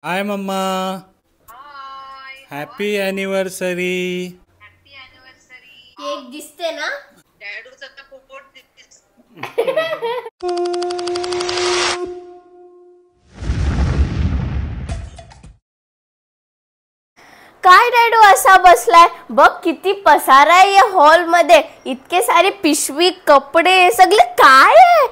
हाय मम्मा. Hi. Happy anniversary. Happy anniversary. Cake दिसते ना? डॅडूचा तर पोपट दिसते. काय डॅडू असा बसलाय? बघ किती पसारा आहे या हॉल मध्ये. इतके सारे पिशवी कपडे सगळे काय आहे?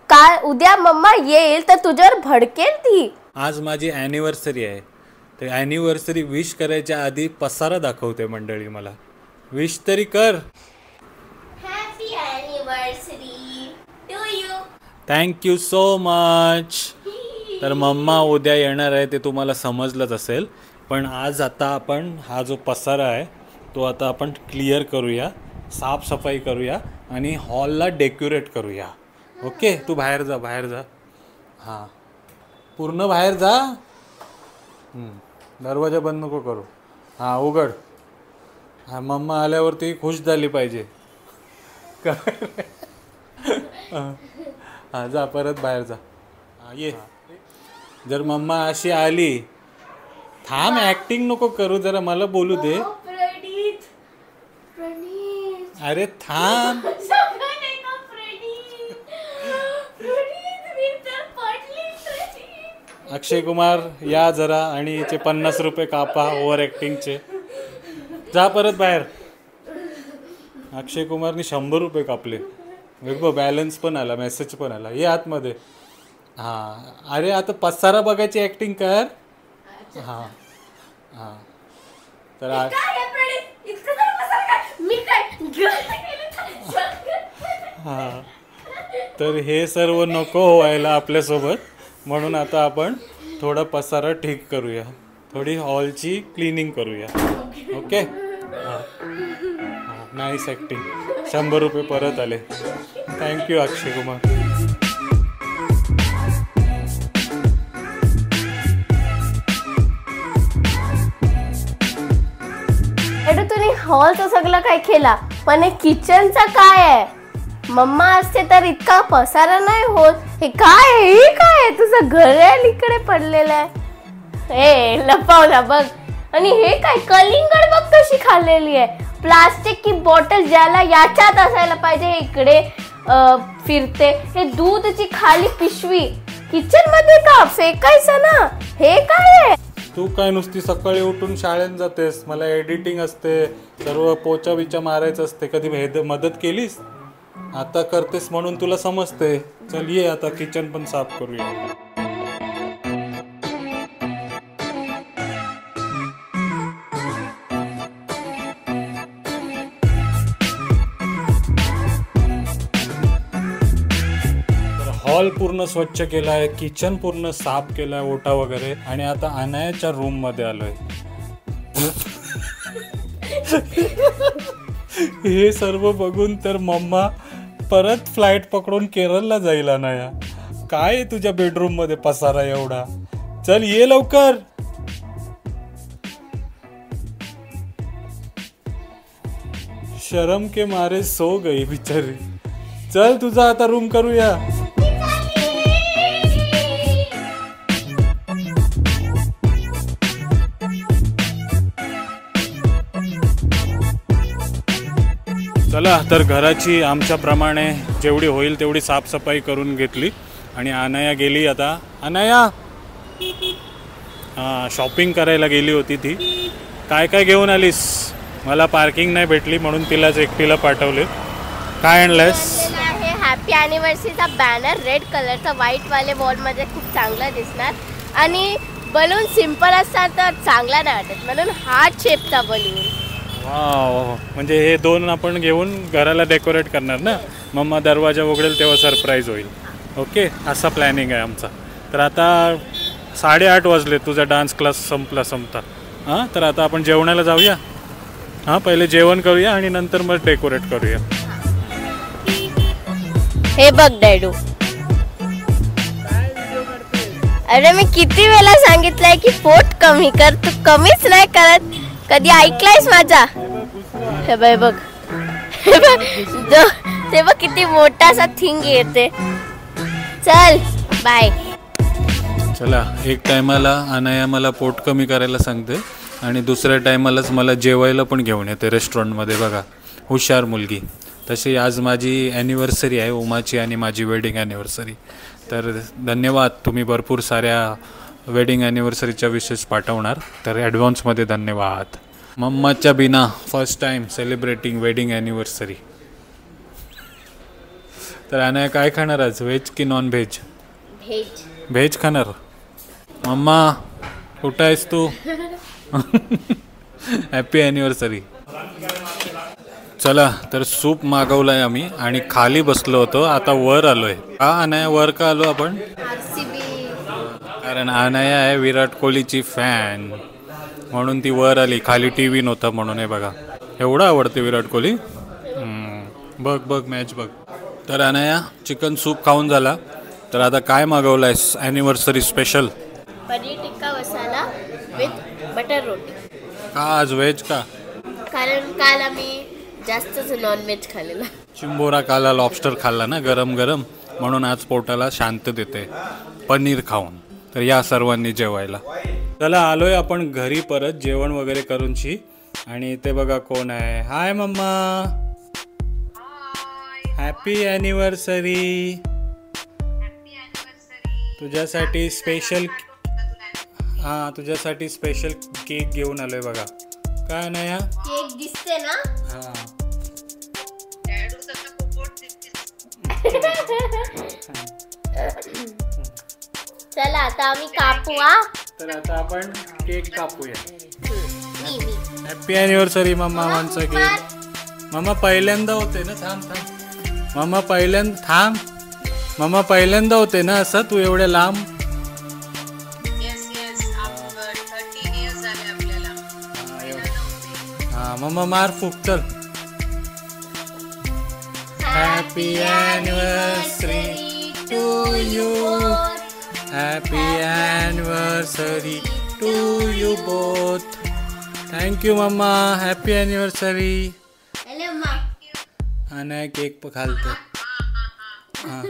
काय उद्या मम्मा येईल तर तुझ्यावर भडकेल ती. आज माझी ॲनिव्हर्सरी आहे. ते ॲनिव्हर्सरी विश करायच्या आधी पसारा दाखवते मंडळी मला. विश तरी कर. Happy anniversary to you. Thank you so much. तर मम्मा उद्या येणार आहे ते तुम्हाला समजलंच असेल. पण आज आता आपण हा जो पसारा आहे तो आता आपण क्लिअर करूया, साफसफाई करूया आणि हॉलला डेकोरेट करूया. ओके, तू बाहेर जा, बाहेर जा. हां, पूर्ण बाहेर जा. दरवाजा बंद नको करू. हां, उघड. हां, मम्मा आल्यावरती खुश झाली पाहिजे. हां, जा परत बाहेर जा. हां, ये. जर मम्मा अशी आली, थांब, ॲक्टिंग नको करू, जरा मला बोलू दे. प्रणीत प्रणीत अरे थांब. अक्षय कुमार या जरा आणि याचे 50 रुपये कापा ओव्हर ॲक्टिंगचे. जा परत बाहेर. अक्षय कुमारने 100 रुपये कापले. बघ, बॅलन्स पण आला, मेसेज पण आला. ये आतमध्ये. हां, अरे आता पसारा बघायची ॲक्टिंग कर. हां हां. तर हां, तर हे सर्व नको व्हायला आपल्यासोबत, म्हणून आता आपण थोडा पसारा ठीक करूया, थोडी हॉलची क्लिनिंग करूया. ओके. हां, नाईस ॲक्टिंग. 100 रुपये परत आले. थँक्यू अक्षय कुमार. तुम्ही हॉलचं सगळं काय केला, पण हे किचनचं काय आहे? मम्मा असते तर इतका पसारा नाही होत. हे काय आहे? हे काय आहे? तुझं घड्याळ इकडे पडलेलं आहे. ए लपवला बघ. आणि हे काय कलिंगड बघ कशी खाल्लेली आहे. प्लास्टिक की बॉटल ज्याला याच्यात असायला पाहिजे हे इकडे फिरते. हे दूधची खाली पिशवी किचन मध्ये का फेकायचं ना? हे काय आहे? तू काय नुसती सकाळी उठून शाळेत जातेस, मला एडिटिंग असते, सर्व पोचा बिचा मारायचं असते. कधी मदत केलीस? आता करतेस म्हणून तुला समजते. चल ये आता किचन पण साफ करूया. हॉल पूर्ण स्वच्छ केला आहे, किचन पूर्ण साफ केलं आहे, ओटा वगैरे. आणि आता अनायाच्या रूम मध्ये आलोय. हे सर्व बघून तर मम्मा परत फ्लाईट पकडून केरळला जाईल. अनाया, काय तुझ्या बेडरूम मध्ये पसारा एवढा? चल ये लवकर. शर्म के मारे सो गई बिचारी. चल तुझा आता रूम करूया. चला, तर घराची आमच्याप्रमाणे जेवढी होईल तेवढी साफसफाई करून घेतली. आणि अनाया गेली आता. अनाया शॉपिंग करायला गेली होती ती. काय काय घेऊन आलीस? मला पार्किंग नाही भेटली म्हणून तिलाच एकटीला पाठवले. काय आणलंयस? हॅपी अॅनिव्हर्सरीचा बॅनर रेड कलरचा व्हाईट वाले वॉल मध्ये खूप चांगला दिसणार. आणि बलून सिंपल असतात तर चांगला नाही वाटत, म्हणून हार्ट शेपचा बलून. वाव, म्हणजे हे दोन आपण घेऊन घराला डेकोरेट करणार ना. मम्मा दरवाजा उघडेल तेव्हा सरप्राईज होईल. ओके, असा प्लॅनिंग आहे आमचा. तर आता 8:30 वाजले, तुझा डान्स क्लास संपता. हां, तर आता आपण जेवणाला जाऊया. हां, पहिले जेवण करूया आणि नंतर मग डेकोरेट करूया. हे बघ डॅडू, अरे मी किती वेळा सांगितलंय की पोट कमी कर, तू कमीच नाही करत. कधी ऐकलायस माझा? हे बघ, ते बघ किती मोठासा थिंग येते. चल बाय. चला, एक टायमाला अनाया मला पोट कमी करायला सांगते आणि दुसऱ्या टायमालाच मला जेवायला पण घेऊन येते रेस्टॉरंटमध्ये. बघा, हुशार मुलगी. तशी आज माझी ॲनिव्हर्सरी आहे, उमाची आणि माझी वेडिंग ॲनिव्हर्सरी. तर धन्यवाद, तुम्ही भरपूर साऱ्या वेडिंग ॲनिव्हर्सरीच्या विशेष पाठवणार, तर ॲडव्हान्समध्ये धन्यवाद. मम्माच्या बिना first time celebrating wedding anniversary. तर अनाया काय खाणार आज, व्हेज की नॉन व्हेज? व्हेज. व्हेज खाणार. मम्मा कुठं आहेस तू? Happy anniversary. चला, तर सूप मागवलं आहे आम्ही आणि खाली बसलो होतो, आता वर आलो आहे. का अनाया वर का आलो आपण? कारण अनाया आहे विराट कोहलीची फॅन, म्हणून ती वर आली. खाली टी व्ही नव्हता म्हणून. हे बघा, एवढं आवडते विराट कोहली. बघ बघ मॅच बघ. तर अनाया चिकन सूप खाऊन झाला, तर आता काय मागवलं आहेस anniversary special? Paneer tikka masala with butter रोटी. का आज व्हेज का? कारण काल आम्ही जास्तच नॉनव्हेज खाल्लेला. चिंबोरा खाल्ला, लॉबस्टर खाल्ला ना गरम गरम, म्हणून आज पोटाला शांत देते पनीर खाऊन. तर या सर्वांनी जेवायला. चला, आलोय आपण घरी परत जेवण वगैरे करूनशी. आणि ते बघा कोण आहे. हाय मम्मा, हॅपी ॲनिव्हर्सरी. Happy anniversary. तुझ्यासाठी स्पेशल, हां तुझ्यासाठी स्पेशल केक घेऊन आलोय बघा. काय नाही हा केक दिसते ना? हां डॅडूचं आता पोट दिसते. चला आता आम्ही कापू. हा, तर आता आपण केक कापूया. मी हॅपी ॲनिव्हर्सरी मम्मा वन्स अगेन. मम्मा पहिल्यांदा होते ना. थांब थांब मम्मा, पहिल्यांदा थांब. मम्मा पहिल्यांदा होते ना असं तू एवढ्या लांब? येस येस, 13 इयर्स झाले आपल्याला. हां मम्मा मार फूक चल. Happy anniversary to you. Happy anniversary to you both. Thank you मम्मा. Happy anniversary. आणि केक घालतो. हां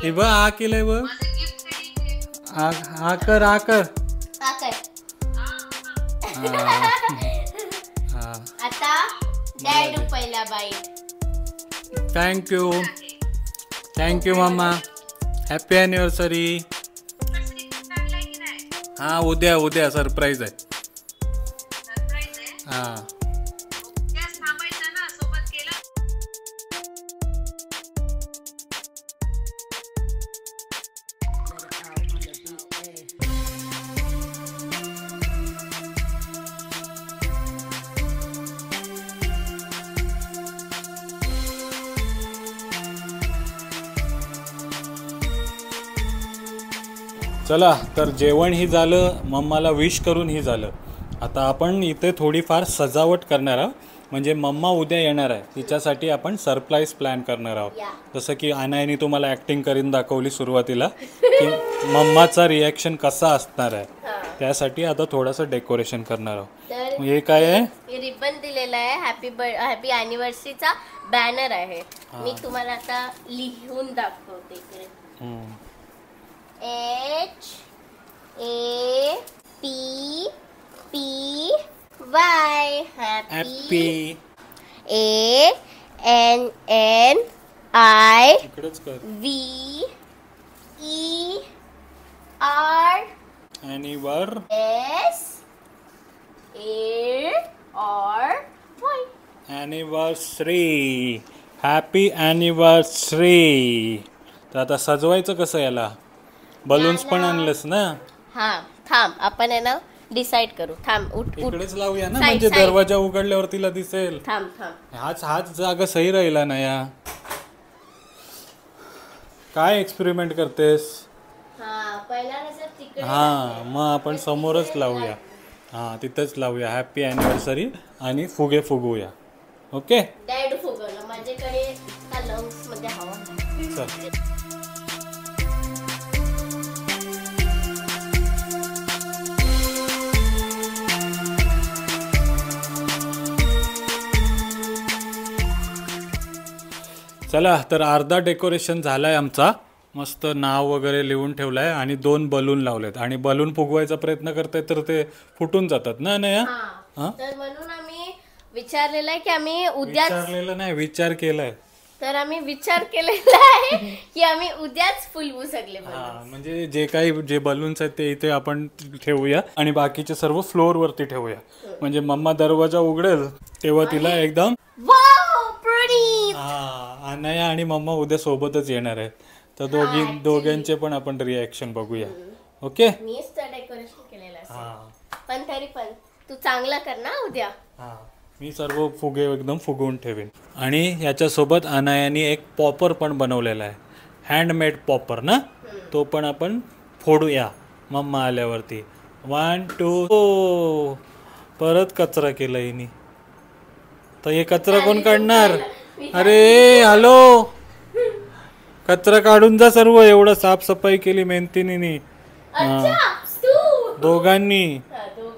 हे बघ, हा केलंय बघ. हा कर, हा कर. आता डॅडू पहिला बाई. थँक्यू थँक्यू मम्मा. Happy anniversary. हां उद्या उद्या सरप्राईज आहे. सरप्राईज आहे. हां त्याच थांबायचं ना, सोबत केलं. चला, तर जेवणही झालं, मम्माला विश करूनही झालं. आता आपण इथे थोडीफार सजावट करणार आहोत. म्हणजे मम्मा उद्या येणार आहे, तिच्यासाठी आपण सरप्राईज प्लॅन करणार आहोत. जसं की अनायाने तुम्हाला ॲक्टिंग करून दाखवली सुरुवातीला, की मम्माचा रिॲक्शन कसा असणार आहे. त्यासाठी आता थोडंसं डेकोरेशन करणार आहोत. तर हे काय आहे? हे रिबन दिलेला आहे. हॅपी ॲनिव्हर्सरीचा बॅनर आहे. मी तुम्हाला आता लिहून दाखवते इकडे. HAPPY. हॅपी. ANNI इकडेच कर. ॲनिव्हर्सरी. Happy anniversary. तर आता सजवायचं कसं याला? बलून्स पण आणलंस ना? हा थांब, आपण आहे ना डिसाइड करू. थांब, उठ उठ. इकडेच लावूया ना, Side, म्हणजे side. दरवाजा उघडल्यावर तिला दिसेल. थांब थांब. हाच जागा सही राहिला ना या. काय एक्सपेरिमेंट करतेस? हा पहिला नसं तिकडे. हां मग आपण समोरच लावूया. हां तिथंच लावूया हॅपी ॲनिव्हर्सरी आणि फुगे फुगवूया. ओके डॅड फुगवलं माझ्याकडे का लंग्स मध्ये हवा. चल. चला, तर अर्धा डेकोरेशन झालाय आमचा. मस्त नाव वगैरे लिहून ठेवलाय आणि 2 बलून लावलेत आणि बलून फुगवायचा प्रयत्न करताय तर ते फुटून जातात ना नाही हा? तर म्हणून आम्ही विचारलेलं आहे की आम्ही उद्याच विचारलेलं नाही विचार केलाय तर आम्ही विचार केलेला आहे की आम्ही उद्याच फुलवू सगळे हा म्हणजे जे बलून्स आहेत ते इथे आपण ठेवूया आणि बाकीचे सर्व फ्लोअर वरती ठेवूया म्हणजे मम्मा दरवाजा उघडेल तेव्हा तिला एकदम वाव प्रिटी. हा अनया आणि मम्मा उद्या सोबतच येणार आहेत तर दोघांचे पण आपण रिॲक्शन बघूया. ओके मीच तर डेकोरेशन केलेलं असेल. हा पण तरी पण तू चांगला कर ना उद्या. हा मी सर्व फुगे एकदम फुगवून ठेवेन आणि याच्यासोबत अनायाने एक पॉपर पण बनवलेला आहे हँडमेड पॉपर ना तो पण आपण फोडूया मम्मा आल्यावरती. 1 2 परत कचरा केला हिने तर हे कचरा कोण काढणार. अरे हॅलो कचरा काढून जा सर्व एवढं साफसफाई केली मेहनतीने दोघांनी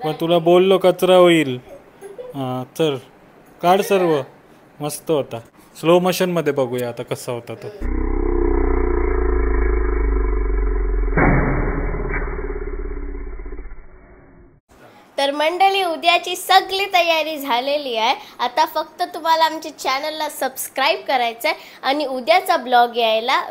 मग तुला बोललो कचरा होईल. हा चल काढ सर्व मस्त होता. स्लो मोशन मध्ये बघूया आता कसा होता तो. तर मंडळी उद्याची सगळी तयारी झालेली आहे. आता फक्त तुम्हाला आमच्या चॅनलला सबस्क्राईब करायचं आहे आणि उद्याचा ब्लॉग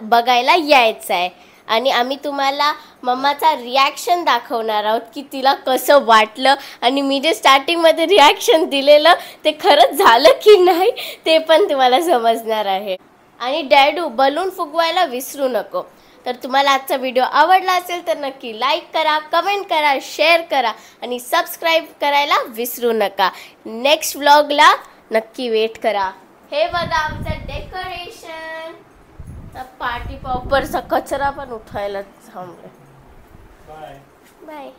बघायला यायचं आहे आणि आम्ही तुम्हाला मम्माचा रिॲक्शन दाखवणार आहोत की तिला कसं वाटलं आणि मी जे स्टार्टिंगमध्ये रिॲक्शन दिलेलं ते खरंच झालं की नाही ते पण तुम्हाला समजणार आहे. आणि डॅडू बलून फुगवायला विसरू नको. तर तुम्हाला आजचा व्हिडिओ आवडला असेल तर नक्की लाईक करा, कमेंट करा, शेअर करा आणि सबस्क्राईब करायला विसरू नका. नेक्स्ट व्लॉगला नक्की वेट करा. हे बघा आमचं डेकोरेशन. पार्टी पॉपरचा कचरा पण उठायला थांबलं. Bye bye.